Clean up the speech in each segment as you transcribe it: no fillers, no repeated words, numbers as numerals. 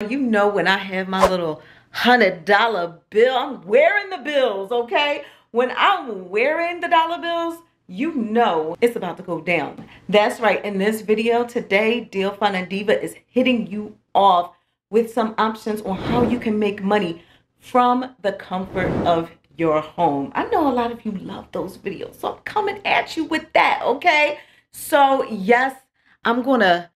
You know, when I have my little $100 bill, I'm wearing the bills, okay? When I'm wearing the dollar bills, you know it's about to go down. That's right. In this video today, Deal Fun and Diva is hitting you off with some options on how you can make money from the comfort of your home. I know a lot of you love those videos, so I'm coming at you with that, okay? So yes, I'm gonna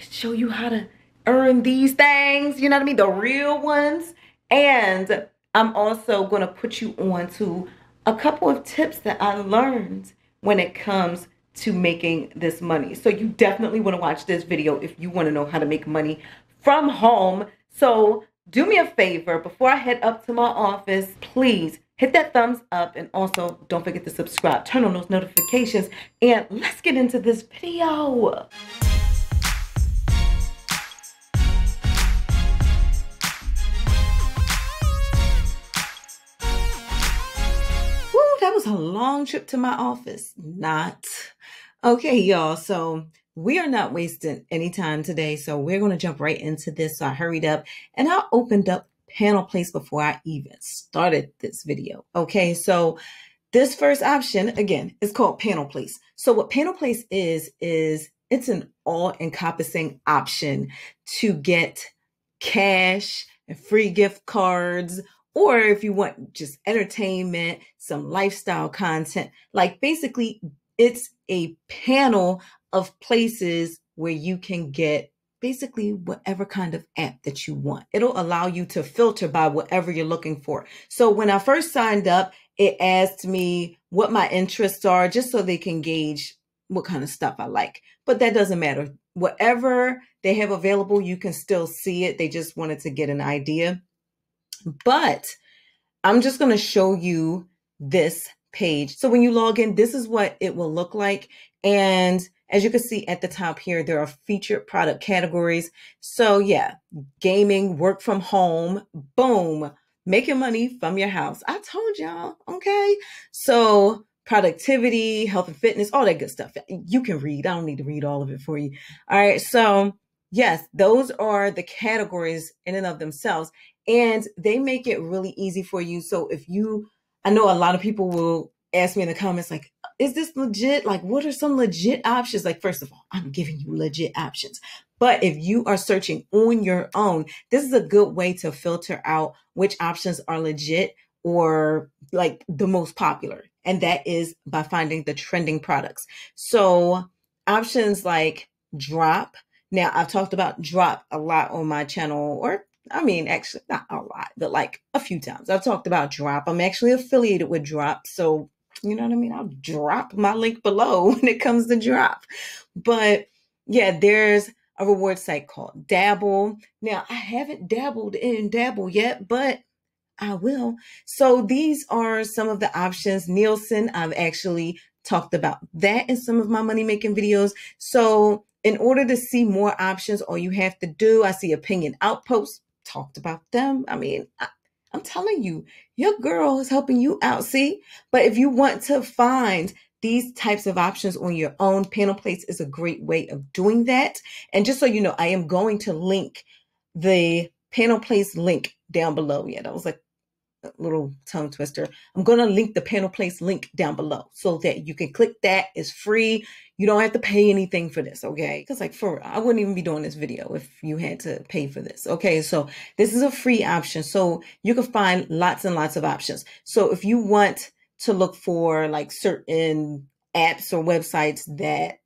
show you how to earn these things, you know what I mean, the real ones. And I'm also going to put you on to a couple of tips that I learned when it comes to making this money. So you definitely want to watch this video if you want to know how to make money from home. So do me a favor, before I head up to my office, please hit that thumbs up, and also don't forget to subscribe, turn on those notifications, and let's get into this video. That was a long trip to my office. Not. Okay, y'all. So we are not wasting any time today. So we're going to jump right into this. So I hurried up and I opened up PanelPlace before I even started this video. Okay, so this first option, again, is called PanelPlace. So what PanelPlace is it's an all-encompassing option to get cash and free gift cards, or if you want just entertainment, some lifestyle content. Like basically, it's a panel of places where you can get basically whatever kind of app that you want. It'll allow you to filter by whatever you're looking for. So when I first signed up, it asked me what my interests are, just so they can gauge what kind of stuff I like. But that doesn't matter. Whatever they have available, you can still see it. They just wanted to get an idea. But I'm just going to show you this page. So when you log in, this is what it will look like. And as you can see at the top here, there are featured product categories. So yeah, gaming, work from home, boom, making money from your house. I told y'all, okay? So productivity, health and fitness, all that good stuff. You can read. I don't need to read all of it for you. All right. So yes, those are the categories in and of themselves. And they make it really easy for you. So if you, I know a lot of people will ask me in the comments, like, is this legit? Like, what are some legit options? Like, first of all, I'm giving you legit options. But if you are searching on your own, this is a good way to filter out which options are legit or like the most popular. And that is by finding the trending products. So options like Drop. Now, I've talked about Drop a lot on my channel, or I mean, actually not a lot, but like a few times I've talked about Drop. I'm actually affiliated with Drop. So, you know what I mean? I'll drop my link below when it comes to Drop. But yeah, there's a reward site called Dabble. Now, I haven't dabbled in Dabble yet, but I will. So these are some of the options. Nielsen, I've actually talked about that in some of my money making videos. So in order to see more options, all you have to do, I see Opinion Outposts, talked about them. I mean, I'm telling you, your girl is helping you out, see? But if you want to find these types of options on your own, PanelPlace is a great way of doing that. And just so you know, I am going to link the PanelPlace link down below. Yeah, that was like a little tongue twister. I'm going to link the PanelPlace link down below so that you can click that. It's free. You don't have to pay anything for this, okay? Because like for real, I wouldn't even be doing this video if you had to pay for this, okay? So this is a free option. So you can find lots and lots of options. So if you want to look for like certain apps or websites that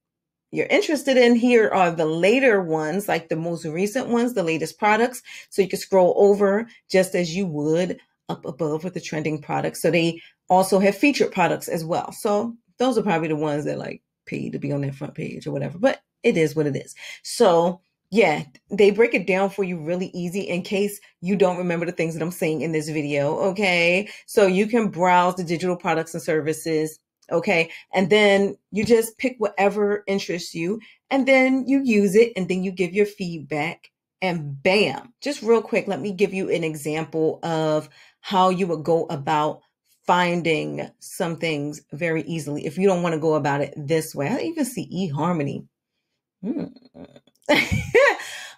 you're interested in, here are the later ones, like the most recent ones, the latest products. So you can scroll over just as you would up above with the trending products. So they also have featured products as well. So those are probably the ones that like pay to be on that front page or whatever, but it is what it is. So yeah, they break it down for you really easy in case you don't remember the things that I'm saying in this video. Okay. So you can browse the digital products and services. Okay. And then you just pick whatever interests you, and then you use it, and then you give your feedback, and bam. Just real quick, let me give you an example of how you would go about finding some things very easily if you don't want to go about it this way. I even see eHarmony.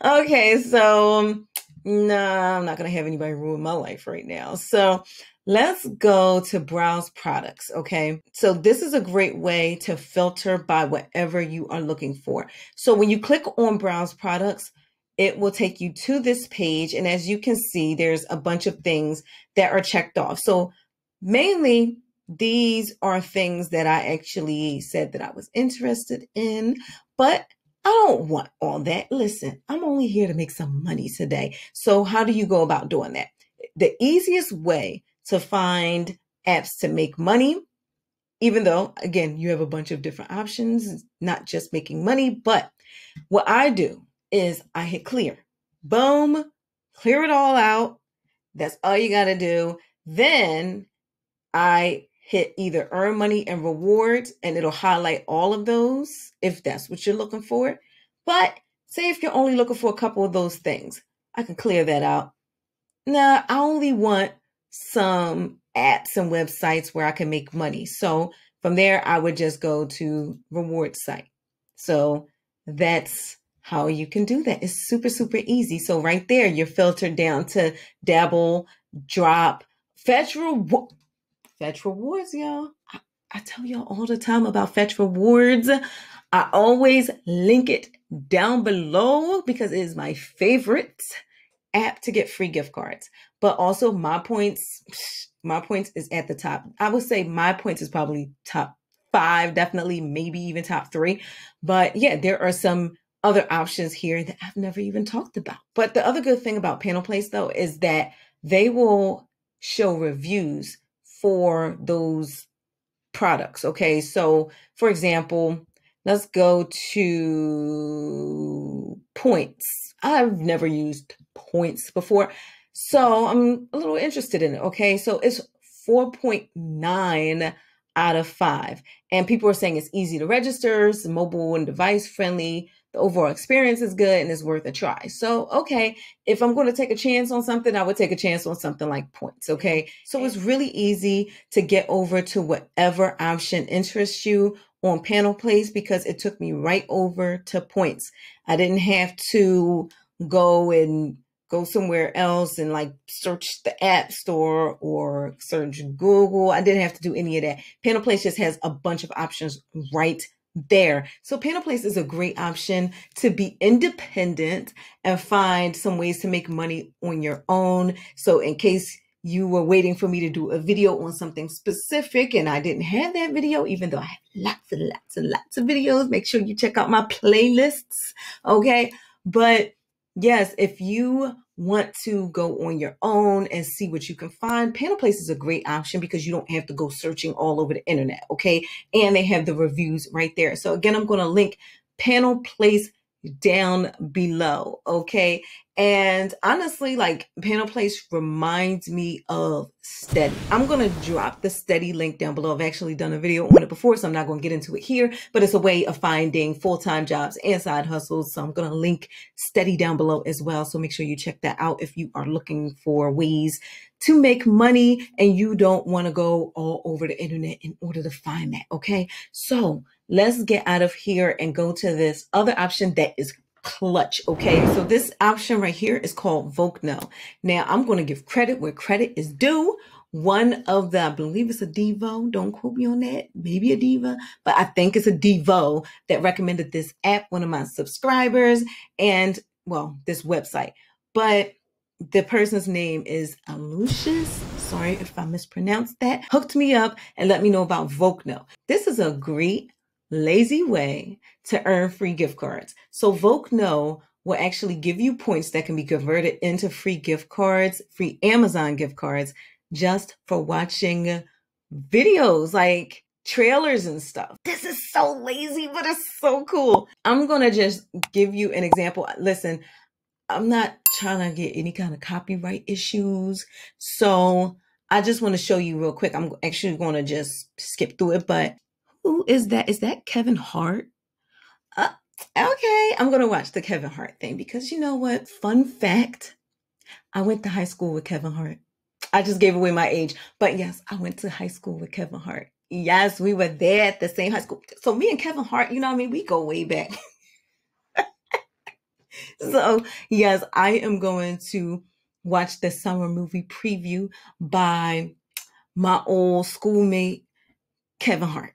Okay, so Nah, I'm not going to have anybody ruin my life right now. So let's go to browse products. Okay. So this is a great way to filter by whatever you are looking for. So when you click on browse products, it will take you to this page. And as you can see, there's a bunch of things that are checked off. So mainly these are things that I actually said that I was interested in, but I don't want all that. Listen, I'm only here to make some money today. So how do you go about doing that? The easiest way to find apps to make money, even though, again, you have a bunch of different options, not just making money, but what I do is I hit clear. Boom, clear it all out. That's all you got to do. Then I hit either earn money and rewards, and it'll highlight all of those if that's what you're looking for. But say if you're only looking for a couple of those things, I can clear that out. Nah, I only want some apps and websites where I can make money. So from there, I would just go to reward site. So that's how you can do that. It's super, super easy. So right there, you're filtered down to dabble, drop, fetch rewards, y'all. I tell y'all all the time about fetch rewards. I always link it down below because it is my favorite app to get free gift cards. But also my points is at the top. I would say my points is probably top 5, definitely, maybe even top 3. But yeah, there are some other options here that I've never even talked about. But the other good thing about PanelPlace though is that they will show reviews for those products. Okay. So for example, let's go to points. I've never used points before, so I'm a little interested in it. Okay. So it's 4.9 out of 5. And people are saying it's easy to register, it's mobile and device friendly. The overall experience is good and it's worth a try. So, okay, if I'm going to take a chance on something, I would take a chance on something like points. Okay. So it's really easy to get over to whatever option interests you on PanelPlace because it took me right over to points. I didn't have to go somewhere else and like search the app store or search Google. I didn't have to do any of that. PanelPlace just has a bunch of options right there. So PanelPlace is a great option to be independent and find some ways to make money on your own. So in case you were waiting for me to do a video on something specific and I didn't have that video, even though I have lots and lots and lots of videos, make sure you check out my playlists. Okay. But yes, if you want to go on your own and see what you can find, PanelPlace is a great option because you don't have to go searching all over the internet, okay? And they have the reviews right there. So again, I'm going to link PanelPlace down below, okay? And honestly, like PanelPlace reminds me of Steady. I'm going to drop the Steady link down below. I've actually done a video on it before, so I'm not going to get into it here, but it's a way of finding full-time jobs and side hustles. So I'm going to link Steady down below as well. So make sure you check that out if you are looking for ways to make money and you don't want to go all over the internet in order to find that, okay? So let's get out of here and go to this other option that is clutch, okay? So this option right here is called Volkno. Now, I'm going to give credit where credit is due. One of the, I believe it's a Devo, don't quote me on that, maybe a Diva, but I think it's a Devo that recommended this app, one of my subscribers, and, well, this website. But the person's name is Alucious. Sorry if I mispronounced that. Hooked me up and let me know about Volkno. This is a great lazy way to earn free gift cards. So Volkno will actually give you points that can be converted into free gift cards, free Amazon gift cards, just for watching videos like trailers and stuff. This is so lazy, but it's so cool. I'm going to just give you an example. Listen, I'm not trying to get any kind of copyright issues. So I just want to show you real quick. I'm actually going to just skip through it, but who is that? Is that Kevin Hart? Okay, I'm going to watch the Kevin Hart thing because you know what? Fun fact, I went to high school with Kevin Hart. I just gave away my age, but yes, I went to high school with Kevin Hart. Yes, we were there at the same high school. So me and Kevin Hart, you know what I mean? We go way back. So yes, I am going to watch the summer movie preview by my old schoolmate, Kevin Hart.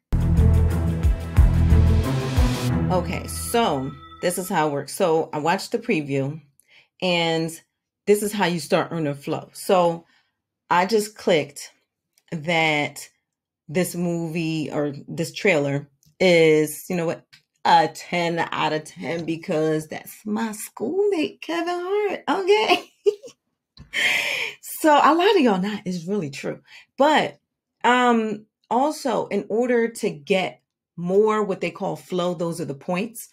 Okay, so this is how it works. So I watched the preview, and this is how you start earning flow. So I just clicked that this movie or this trailer is, you know what, a 10 out of 10 because that's my schoolmate, Kevin Hart. Okay. So a lot of y'all not is really true. But also in order to get more what they call flow, those are the points,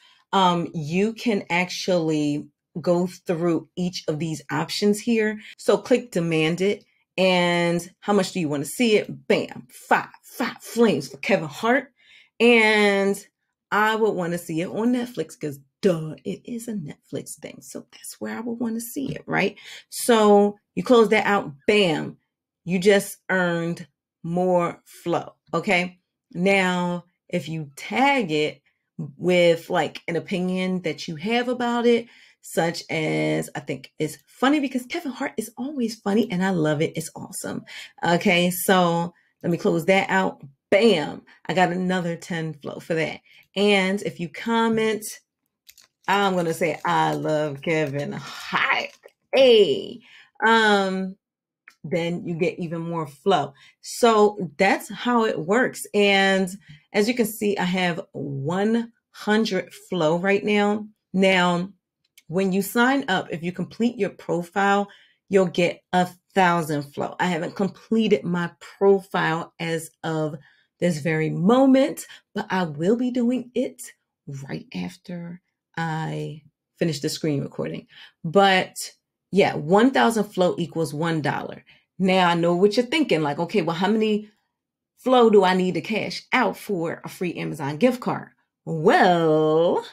you can actually go through each of these options here. So click demand it. And how much do you want to see it? Bam, five flames for Kevin Hart. And I would want to see it on Netflix because duh, it is a Netflix thing. So that's where I would want to see it, right? So you close that out, bam, you just earned more flow, okay? Now, if you tag it with like an opinion that you have about it, such as, I think it's funny because Kevin Hart is always funny and I love it. It's awesome. Okay, so let me close that out. Bam, I got another 10 flow for that. And if you comment, I'm going to say, I love Kevin Hart. Hey, then you get even more flow. So that's how it works. And as you can see, I have 100 flow right now. Now, when you sign up, if you complete your profile, you'll get 1,000 flow. I haven't completed my profile as of this very moment, but I will be doing it right after I finish the screen recording. But yeah, 1,000 flow equals $1. Now I know what you're thinking, like, okay, well, how many flow do I need to cash out for a free Amazon gift card? Well,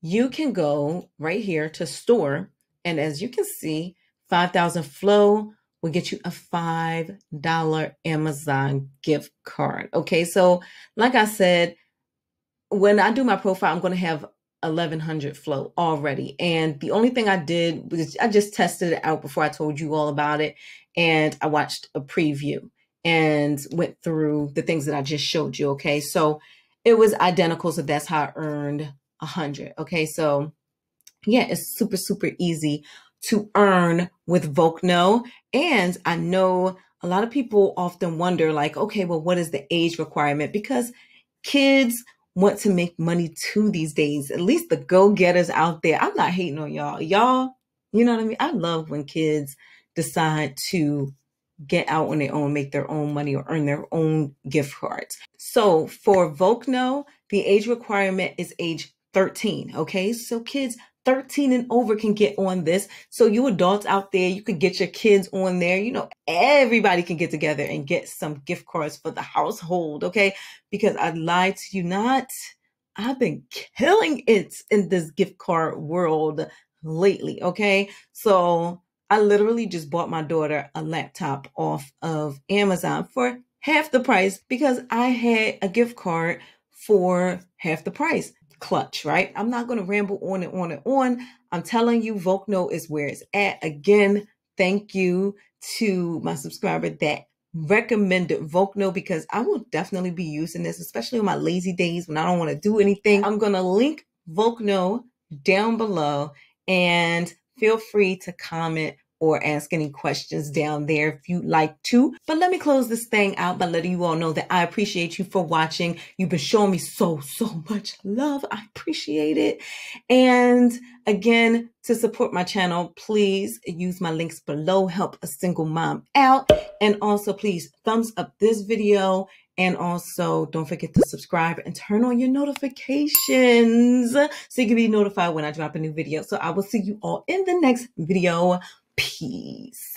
you can go right here to store. And as you can see, 5,000 flow will get you a $5 Amazon gift card. Okay, so like I said, when I do my profile, I'm going to have 1,100 flow already. And the only thing I did was I just tested it out before I told you all about it. And I watched a preview and went through the things that I just showed you. Okay, so it was identical. So that's how I earned 100. Okay, so yeah, it's super, super easy to earn with Volkno. And I know a lot of people often wonder, like, okay, well, what is the age requirement? Because kids want to make money too these days, at least the go-getters out there. I'm not hating on y'all. Y'all, you know what I mean? I love when kids decide to get out on their own, make their own money, or earn their own gift cards. So for Volkno, the age requirement is age 13. Okay, so kids 13 and over can get on this. So you adults out there, you can get your kids on there. You know, everybody can get together and get some gift cards for the household. Okay, because I lied to you not. I've been killing it in this gift card world lately. Okay, so I literally just bought my daughter a laptop off of Amazon for half the price because I had a gift card for half the price. Clutch, right? I'm not going to ramble on and on and on. I'm telling you, Volkno is where it's at. Again, thank you to my subscriber that recommended Volkno because I will definitely be using this, especially on my lazy days when I don't want to do anything. I'm going to link Volkno down below and feel free to comment or ask any questions down there if you'd like to. But let me close this thing out by letting you all know that I appreciate you for watching. You've been showing me so much love. I appreciate it. And again, to support my channel, please use my links below. Help a single mom out. And also, please thumbs up this video. And also, don't forget to subscribe and turn on your notifications so you can be notified when I drop a new video. So I will see you all in the next video. Peace.